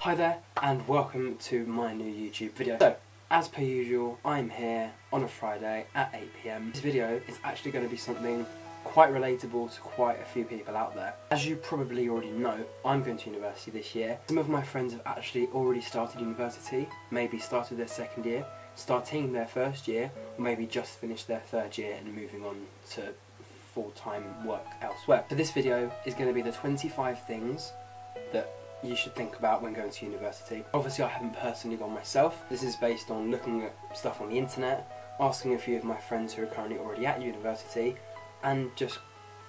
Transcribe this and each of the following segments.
Hi there and welcome to my new YouTube video. So, as per usual, I'm here on a Friday at 8 PM. This video is actually going to be something quite relatable to quite a few people out there. As you probably already know, I'm going to university this year. Some of my friends have actually already started university, maybe started their second year, starting their first year, or maybe just finished their third year and moving on to full-time work elsewhere. So this video is going to be the 25 things that you should think about when going to university. Obviously I haven't personally gone myself. This is based on looking at stuff on the internet, asking a few of my friends who are currently already at university, and just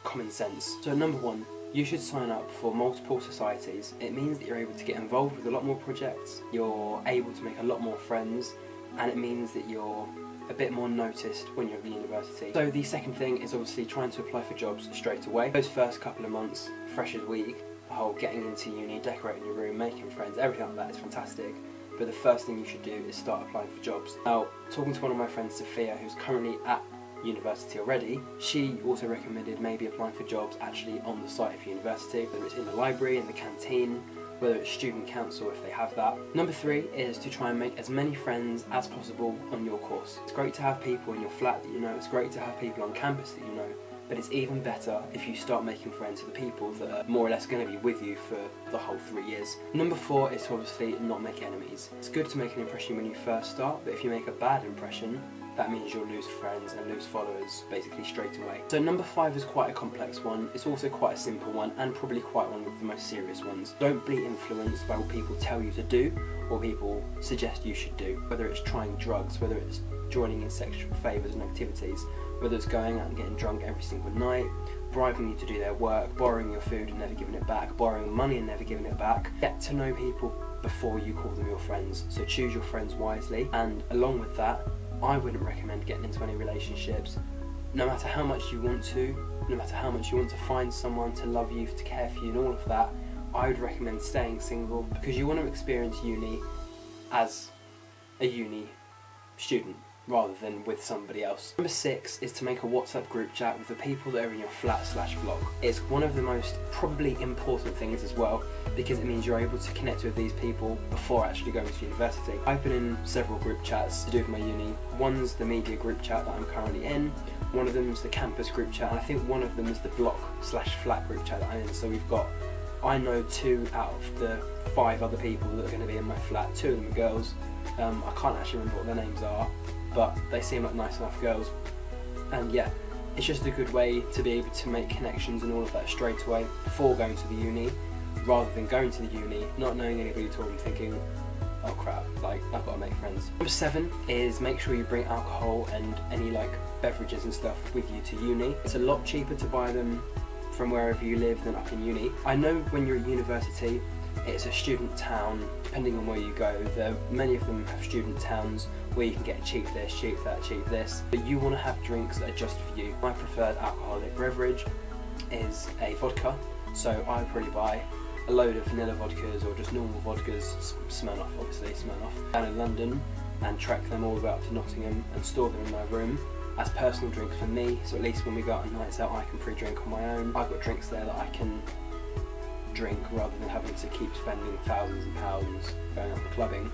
common sense. So number one, you should sign up for multiple societies. It means that you're able to get involved with a lot more projects, you're able to make a lot more friends, and it means that you're a bit more noticed when you're at the university. So the second thing is obviously trying to apply for jobs straight away. Those first couple of months, freshers week, the whole getting into uni, decorating your room, making friends, everything like that is fantastic. But the first thing you should do is start applying for jobs. Now, talking to one of my friends, Sophia, who's currently at university already, she also recommended maybe applying for jobs actually on the site of university, whether it's in the library, in the canteen, whether it's student council if they have that. Number three is to try and make as many friends as possible on your course. It's great to have people in your flat that you know, it's great to have people on campus that you know, but it's even better if you start making friends with the people that are more or less going to be with you for the whole 3 years. Number four is to obviously not make enemies. It's good to make an impression when you first start, but if you make a bad impression, that means you'll lose friends and lose followers basically straight away. So number five is quite a complex one. It's also quite a simple one and probably quite one of the most serious ones. Don't be influenced by what people tell you to do or people suggest you should do. Whether it's trying drugs, whether it's joining in sexual favours and activities, whether it's going out and getting drunk every single night, bribing you to do their work, borrowing your food and never giving it back, borrowing money and never giving it back. Get to know people before you call them your friends. So choose your friends wisely, and along with that, I wouldn't recommend getting into any relationships. No matter how much you want to, no matter how much you want to find someone to love you, to care for you and all of that, I would recommend staying single because you want to experience uni as a uni student rather than with somebody else. Number six is to make a WhatsApp group chat with the people that are in your flat/vlog. It's one of the most probably important things as well because it means you're able to connect with these people before actually going to university. I've been in several group chats to do with my uni. One's the media group chat that I'm currently in, one of them is the campus group chat, and I think one of them is the block/flat group chat that I'm in. So we've got, I know 2 out of the 5 other people that are going to be in my flat. 2 of them are girls. I can't actually remember what their names are, but they seem like nice enough girls. And yeah, it's just a good way to be able to make connections and all of that straight away before going to the uni, rather than going to the uni, not knowing anybody at all and thinking, oh crap, like I've got to make friends. Number 7 is make sure you bring alcohol and any like beverages and stuff with you to uni. It's a lot cheaper to buy them from wherever you live than up in uni. I know when you're at university, it's a student town, depending on where you go. Many of them have student towns where you can get cheap this, cheap that, cheap this, but you want to have drinks that are just for you. My preferred alcoholic beverage is a vodka, so I would probably buy a load of vanilla vodkas or just normal vodkas, Smirnoff obviously, Smirnoff, down in London and trek them all the way up to Nottingham and store them in my room as personal drinks for me, so at least when we go out on nights out I can pre-drink on my own. I've got drinks there that I can drink rather than having to keep spending thousands and pounds going out for clubbing,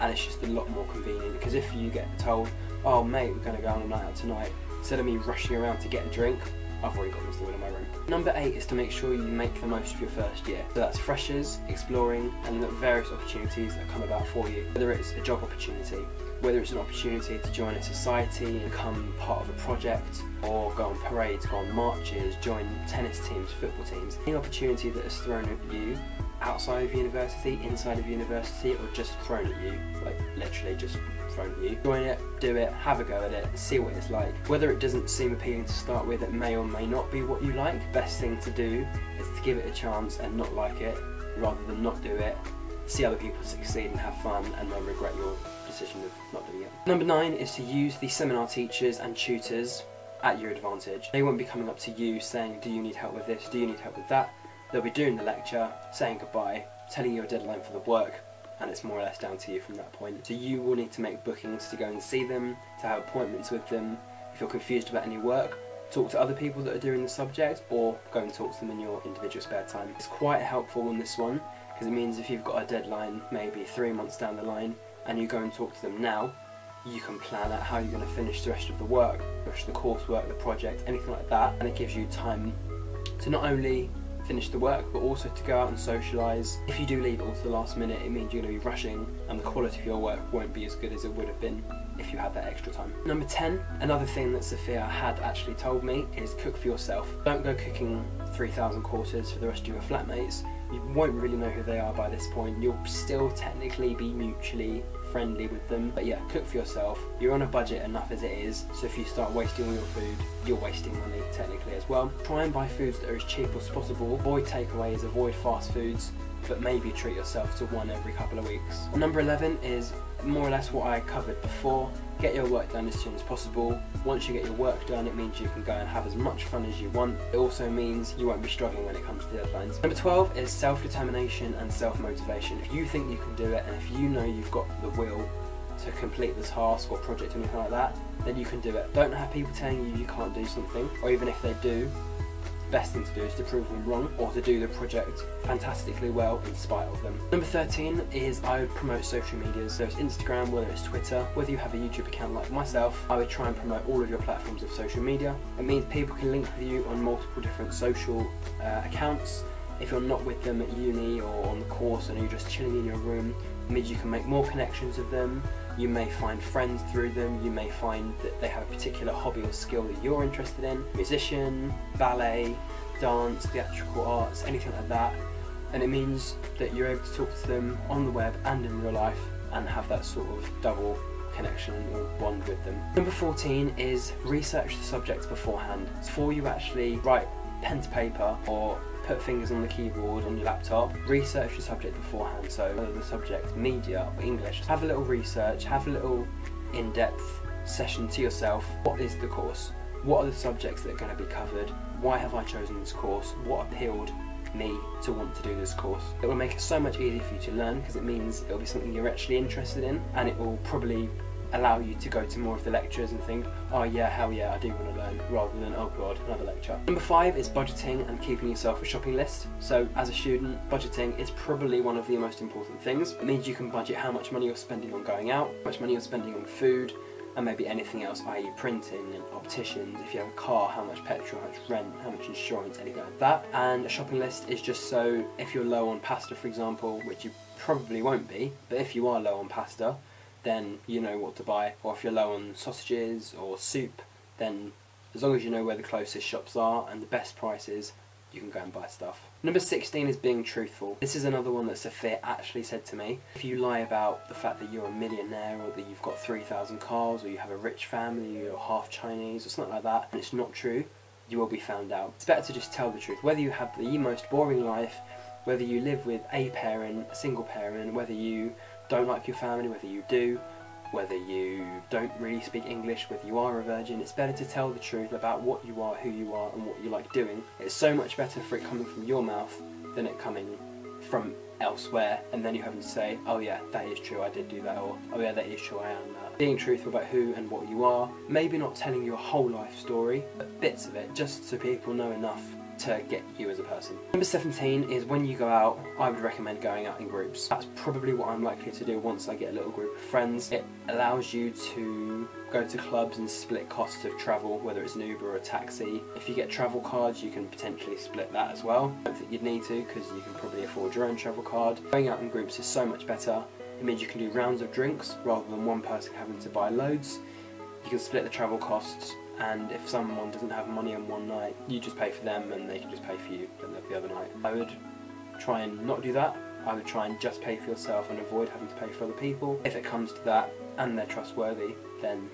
and it's just a lot more convenient because if you get told, oh mate, we're going to go on a night out tonight, instead of me rushing around to get a drink, I've already got them stored in my room. Number 8 is to make sure you make the most of your first year. So that's freshers, exploring, and the various opportunities that come about for you. Whether it's a job opportunity, whether it's an opportunity to join a society and become part of a project, or go on parades, go on marches, join tennis teams, football teams. Any opportunity that is thrown at you outside of university, inside of university, or just thrown at you, like literally just thrown at you. Join it, do it, have a go at it, see what it's like. Whether it doesn't seem appealing to start with, it may or may not be what you like. Best thing to do is to give it a chance and not like it, rather than not do it, see other people succeed and have fun, and then regret your decision of not doing it. Number 9 is to use the seminar teachers and tutors at your advantage. They won't be coming up to you saying, do you need help with this, do you need help with that? They'll be doing the lecture, saying goodbye, telling you a deadline for the work, and it's more or less down to you from that point. So you will need to make bookings to go and see them, to have appointments with them. If you're confused about any work, talk to other people that are doing the subject, or go and talk to them in your individual spare time. It's quite helpful on this one because it means if you've got a deadline maybe 3 months down the line and you go and talk to them now, you can plan out how you're going to finish the rest of the work, the rest of the coursework, the project, anything like that, and it gives you time to not only finish the work but also to go out and socialise. If you do leave it all to the last minute, it means you're going to be rushing and the quality of your work won't be as good as it would have been if you had that extra time. Number 10, another thing that Sophia had actually told me is cook for yourself. Don't go cooking 3,000 courses for the rest of your flatmates. You won't really know who they are by this point. You'll still technically be mutually friendly with them, but yeah, cook for yourself. You're on a budget enough as it is, so if you start wasting all your food, you're wasting money technically as well. Try and buy foods that are as cheap as possible. Avoid takeaways, avoid fast foods, but maybe treat yourself to one every couple of weeks. Number 11 is more or less what I covered before. Get your work done as soon as possible. Once you get your work done, it means you can go and have as much fun as you want. It also means you won't be struggling when it comes to deadlines. Number 12 is self-determination and self-motivation. If you think you can do it, and if you know you've got the will to complete the task or project or anything like that, then you can do it. Don't have people telling you can't do something, or even if they do, best thing to do is to prove them wrong or to do the project fantastically well in spite of them. Number 13 is I would promote social media. So it's Instagram, whether it's Twitter, whether you have a YouTube account like myself, I would try and promote all of your platforms of social media. It means people can link with you on multiple different social accounts. If you're not with them at uni or on the course and you're just chilling in your room, it means you can make more connections with them. You may find friends through them, you may find that they have a particular hobby or skill that you're interested in, musician, ballet, dance, theatrical arts, anything like that, and it means that you're able to talk to them on the web and in real life and have that sort of double connection or bond with them. Number 14 is research the subject beforehand. Before you actually write pen to paper or put fingers on the keyboard on your laptop, research the subject beforehand. So whether the subject media or English, have a little research, have a little in-depth session to yourself. What is the course? What are the subjects that are going to be covered? Why have I chosen this course? What appealed me to want to do this course? It will make it so much easier for you to learn because it means it'll be something you're actually interested in, and it will probably allow you to go to more of the lectures and think, oh yeah, hell yeah, I do want to learn, rather than, oh god, another lecture. Number 5 is budgeting and keeping yourself a shopping list. So as a student, budgeting is probably one of the most important things. It means you can budget how much money you're spending on going out, how much money you're spending on food, and maybe anything else, i.e. printing and opticians, if you have a car, how much petrol, how much rent, how much insurance, anything like that. And a shopping list is just so if you're low on pasta, for example, which you probably won't be, but if you are low on pasta, then you know what to buy. Or if you're low on sausages or soup, then as long as you know where the closest shops are and the best prices, you can go and buy stuff. Number 16 is being truthful. This is another one that Sophia actually said to me. If you lie about the fact that you're a millionaire or that you've got 3,000 cars or you have a rich family, you're half Chinese or something like that, and it's not true, you will be found out. It's better to just tell the truth. Whether you have the most boring life, whether you live with a parent, a single parent, whether you don't like your family, whether you do, whether you don't really speak English, whether you are a virgin, it's better to tell the truth about what you are, who you are, and what you like doing. It's so much better for it coming from your mouth than it coming from elsewhere, and then you having to say, oh yeah, that is true, I did do that, or oh yeah, that is true, I am that. Being truthful about who and what you are, maybe not telling your whole life story, but bits of it, just so people know enough to get you as a person. Number 17 is when you go out, I would recommend going out in groups. That's probably what I'm likely to do once I get a little group of friends. It allows you to go to clubs and split costs of travel, whether it's an Uber or a taxi. If you get travel cards, you can potentially split that as well. I don't think you'd need to because you can probably afford your own travel card. Going out in groups is so much better. It means you can do rounds of drinks rather than one person having to buy loads. You can split the travel costs, and if someone doesn't have money on one night, you just pay for them and they can just pay for you the other night. I would try and not do that. I would try and just pay for yourself and avoid having to pay for other people. If it comes to that and they're trustworthy, then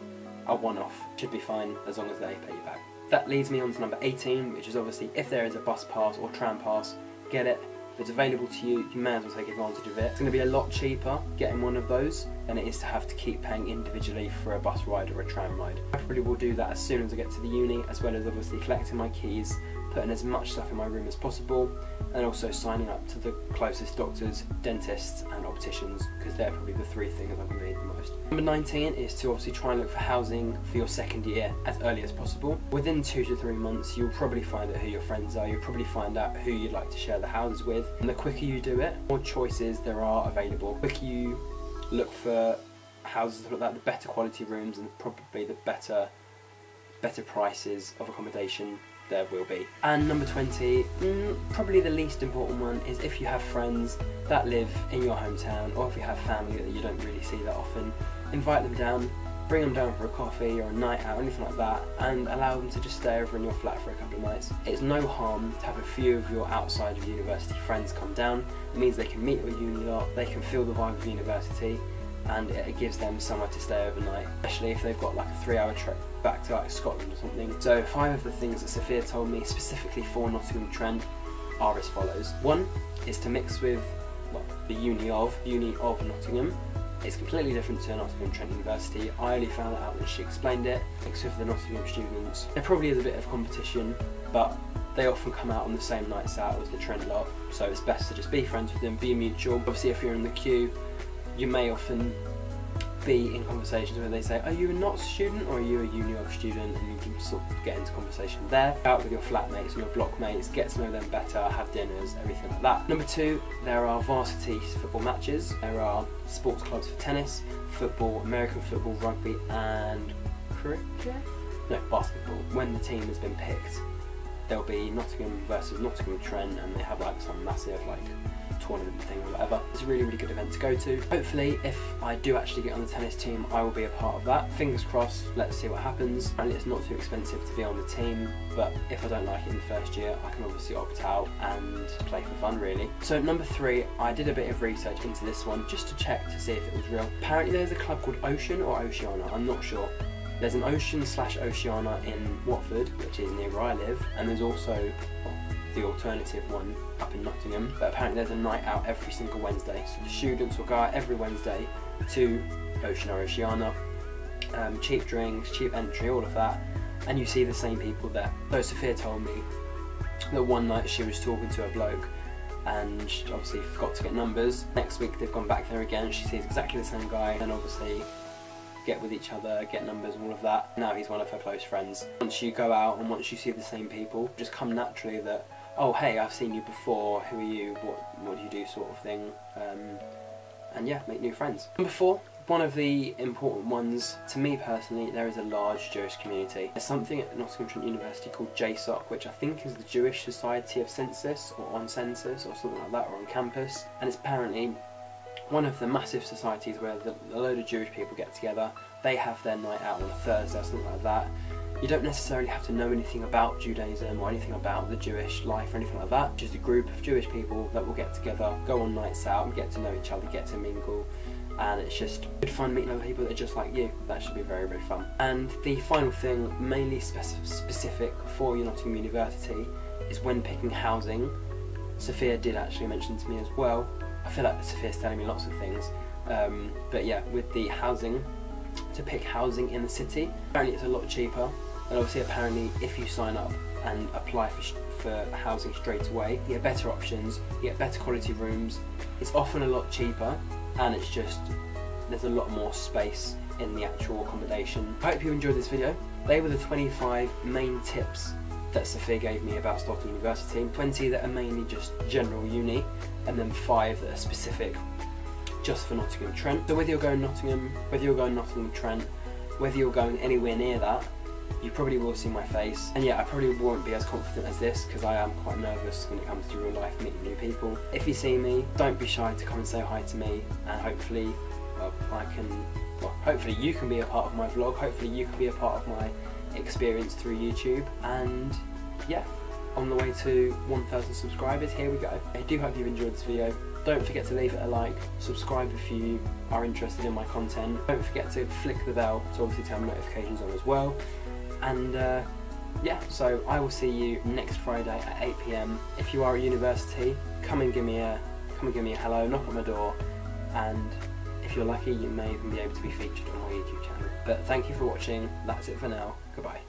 a one-off should be fine as long as they pay you back. That leads me on to number 18, which is obviously if there is a bus pass or tram pass, get it. If it's available to you, you may as well take advantage of it. It's going to be a lot cheaper getting one of those than it is to have to keep paying individually for a bus ride or a tram ride. I probably will do that as soon as I get to the uni, as well as obviously collecting my keys, putting as much stuff in my room as possible, and also signing up to the closest doctors, dentists and opticians, because they're probably the 3 things I'm going to need the most. Number 19 is to obviously try and look for housing for your second year as early as possible. Within 2 to 3 months you'll probably find out who your friends are, you'll probably find out who you'd like to share the houses with, and the quicker you do it, the more choices there are available. The quicker you look for houses like that, the better quality rooms and probably the better prices of accommodation there will be. And number 20, probably the least important one, is if you have friends that live in your hometown, or if you have family that you don't really see that often, invite them down, bring them down for a coffee or a night out or anything like that, and allow them to just stay over in your flat for a couple of nights. It's no harm to have a few of your outside of university friends come down. It means they can meet your uni lot, they can feel the vibe of university, and it gives them somewhere to stay overnight, especially if they've got like a 3-hour trip back to like Scotland or something. So 5 of the things that Sophia told me specifically for Nottingham Trent are as follows. 1 is to mix with the uni of Nottingham. It's completely different to Nottingham Trent University. I only found that out when she explained it. Mix with the Nottingham students. There probably is a bit of competition, but they often come out on the same nights out as the Trent lot, so it's best to just be friends with them, be mutual. Obviously if you're in the queue, you may often be in conversations where they say, are you a NOT student or are you a uni of student, and you can sort of get into conversation there. Out with your flatmates and your blockmates, get to know them better, have dinners, everything like that. Number 2, there are varsity football matches. There are sports clubs for tennis, football, American football, rugby and cricket? No, basketball. When the team has been picked, there'll be Nottingham versus Nottingham Trent, and they have like some massive tournament thing or whatever. It's a really good event to go to. Hopefully if I do actually get on the tennis team, I will be a part of that. Fingers crossed, let's see what happens. Apparently it's not too expensive to be on the team, but if I don't like it in the first year, I can obviously opt out and play for fun really. So number 3, I did a bit of research into this one just to check to see if it was real. Apparently there's a club called Ocean or Oceana, I'm not sure. There's an Ocean/Oceana in Watford, which is near where I live, and there's also the alternative one up in Nottingham, but apparently there's a night out every single Wednesday, so the students will go out every Wednesday to Ocean or Oceana, cheap drinks, cheap entry, all of that, and you see the same people there. So Sophia told me that one night she was talking to a bloke and she obviously forgot to get numbers. Next week they've gone back there again, she sees exactly the same guy, and obviously get with each other, get numbers and all of that. Now he's one of her close friends. Once you go out and once you see the same people, just come naturally that, oh hey, I've seen you before, who are you, what do you do, sort of thing, and yeah, make new friends. Number 4, one of the important ones to me personally, there is a large Jewish community. There's something at Nottingham Trent University called JSOC, which I think is the Jewish Society of Census, or on census, or something like that, or on campus, and it's apparently one of the massive societies where a load of Jewish people get together. They have their night out on a Thursday or something like that. You don't necessarily have to know anything about Judaism or anything about the Jewish life or anything like that. Just a group of Jewish people that will get together, go on nights out and get to know each other, get to mingle, and it's just good fun meeting other people that are just like you. That should be very fun. And the final thing, mainly specific for your Nottingham University, is when picking housing. Sophia did actually mention to me as well. I feel like Sophia's telling me lots of things, but yeah, with the housing, to pick housing in the city, apparently it's a lot cheaper, and obviously apparently if you sign up and apply for housing straight away, you get better options, you get better quality rooms, it's often a lot cheaper, and it's just, there's a lot more space in the actual accommodation. I hope you enjoyed this video. They were the 25 main tips that Sophia gave me about Stockton University, 20 that are mainly just general uni, and then 5 that are specific just for Nottingham Trent. So whether you're going Nottingham, whether you're going Nottingham Trent, whether you're going anywhere near that, you probably will see my face. And yeah, I probably won't be as confident as this because I am quite nervous when it comes to real life, meeting new people. If you see me, don't be shy to come and say hi to me, and hopefully, hopefully you can be a part of my vlog, hopefully you can be a part of my experience through YouTube, and yeah, on the way to 1,000 subscribers, here we go. I do hope you've enjoyed this video. Don't forget to leave it a like, subscribe if you are interested in my content. Don't forget to flick the bell to obviously turn notifications on as well. And yeah, so I will see you next Friday at 8 PM. If you are at university, come and give me a hello, knock on my door, and if you're lucky, you may even be able to be featured on my YouTube channel. But thank you for watching. That's it for now. Goodbye.